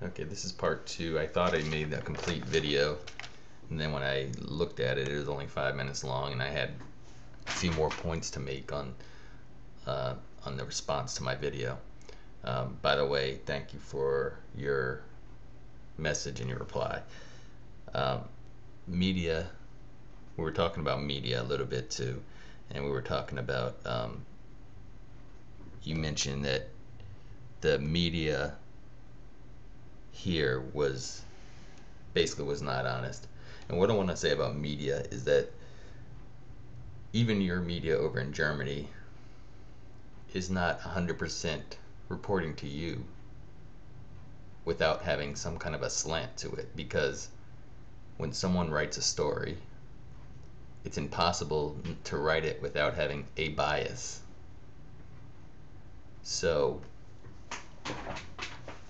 Okay, this is part 2. I thought I made a complete video, and then when I looked at it, it was only 5 minutes long, and I had a few more points to make on the response to my video. By the way, thank you for your message and your reply. Media, we were talking about media a little bit too, and we were talking about, you mentioned that the media here was not honest. And what I want to say about media is that even your media over in Germany is not 100% reporting to you without having some kind of a slant to it, because when someone writes a story, it's impossible to write it without having a bias. So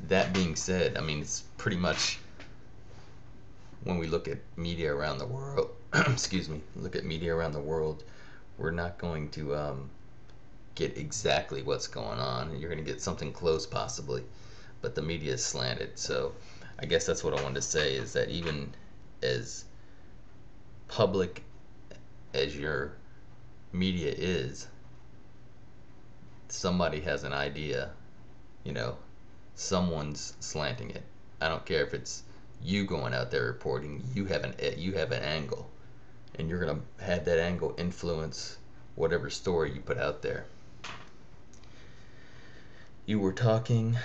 that being said, I mean, it's pretty much, when we look at media around the world, excuse me, look at media around the world, we're not going to get exactly what's going on. You're going to get something close possibly, but the media is slanted. So I guess that's what I wanted to say, is that even as public as your media is, somebody has an idea, someone's slanting it. I don't care if it's you going out there reporting, you have an angle, and you're going to have that angle influence whatever story you put out there. You were talking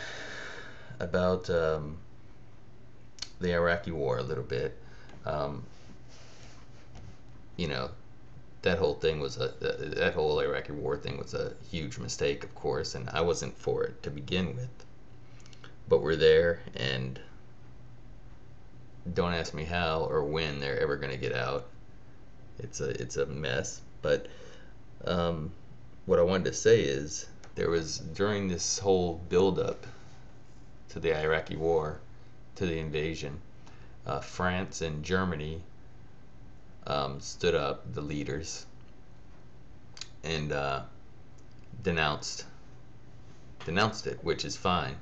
about the Iraqi war a little bit. That whole thing was that whole Iraqi war thing was a huge mistake, of course, and I wasn't for it to begin with. But we're there, and don't ask me how or when they're ever going to get out. It's a mess. But what I wanted to say is, there was, during this whole build-up to the Iraqi war, to the invasion, France and Germany stood up, the leaders, and denounced it, which is fine,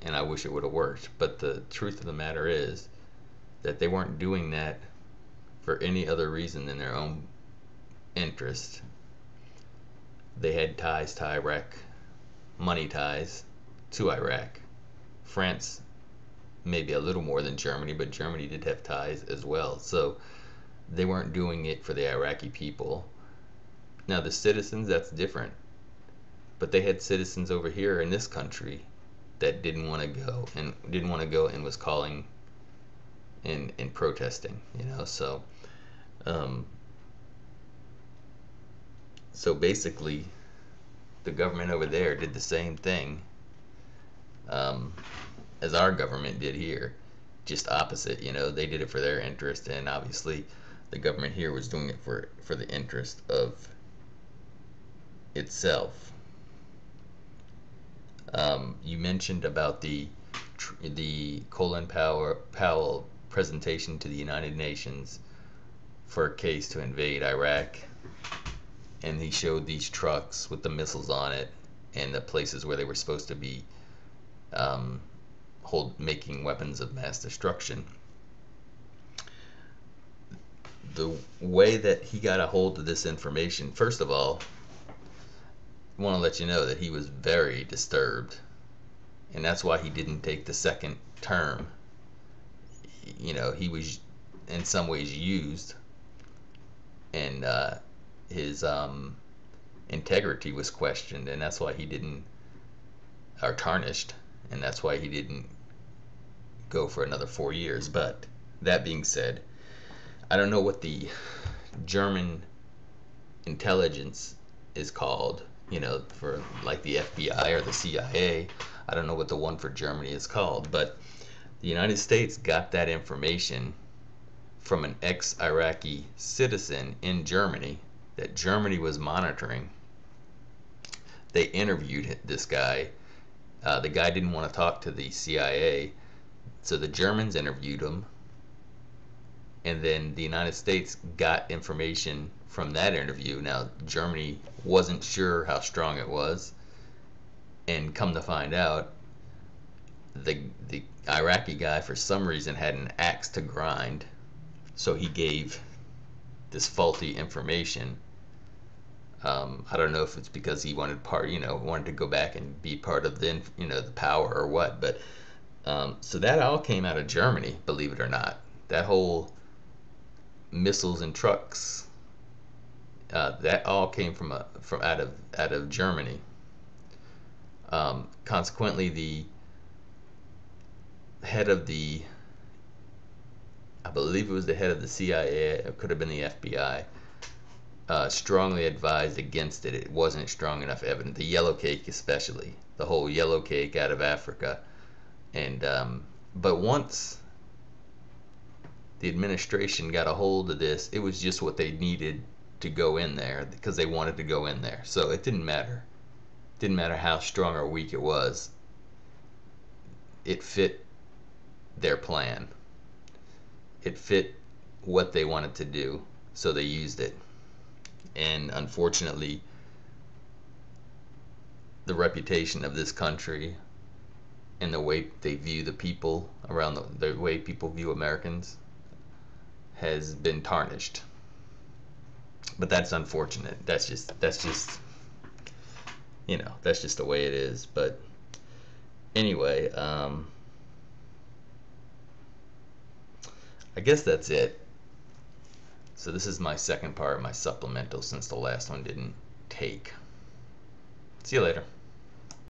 and I wish it would have worked. But the truth of the matter is that they weren't doing that for any other reason than their own interest. They had ties to Iraq, money ties to Iraq. France maybe a little more than Germany, but Germany did have ties as well. So they weren't doing it for the Iraqi people. Now the citizens, that's different. But they had citizens over here in this country that didn't want to go and was calling and protesting, so basically the government over there did the same thing as our government did here, just opposite. They did it for their interest, and obviously the government here was doing it for the interest of itself. You mentioned about the Colin Powell presentation to the United Nations for a case to invade Iraq, and he showed these trucks with the missiles on it and the places where they were supposed to be making weapons of mass destruction. The way that he got a hold of this information, first of all, I want to let you know that he was very disturbed, and that's why he didn't take the second term. He was in some ways used, and his integrity was questioned, and that's why he didn't, or tarnished, and that's why he didn't go for another 4 years. But that being said, I don't know what the German intelligence is called, for like the FBI or the CIA. I don't know what the one for Germany is called, but the United States got that information from an ex-Iraqi citizen in Germany that Germany was monitoring. They interviewed this guy. The guy didn't want to talk to the CIA, so the Germans interviewed him, and then the United States got information from that interview. Now, Germany wasn't sure how strong it was, and come to find out, the Iraqi guy for some reason had an axe to grind, so he gave this faulty information. I don't know if it's because he wanted wanted to go back and be part of the the power or what, but so that all came out of Germany, believe it or not. That whole missiles and trucks, that all came from out of Germany. Consequently, the head of the, I believe it was the head of the CIA, it could have been the FBI, strongly advised against it. It wasn't strong enough evidence. The yellow cake, especially the whole yellow cake out of Africa, and but once the administration got a hold of this, it was just what they needed to go in there because they wanted to go in there. So it didn't matter. It didn't matter how strong or weak it was. It fit their plan. It fit what they wanted to do, so they used it. And unfortunately, the reputation of this country and the way they view the people around the way people view Americans has been tarnished. But that's unfortunate. That's just that's just the way it is. But anyway, I guess that's it. So this is my second part of my supplemental since the last one didn't take. See you later.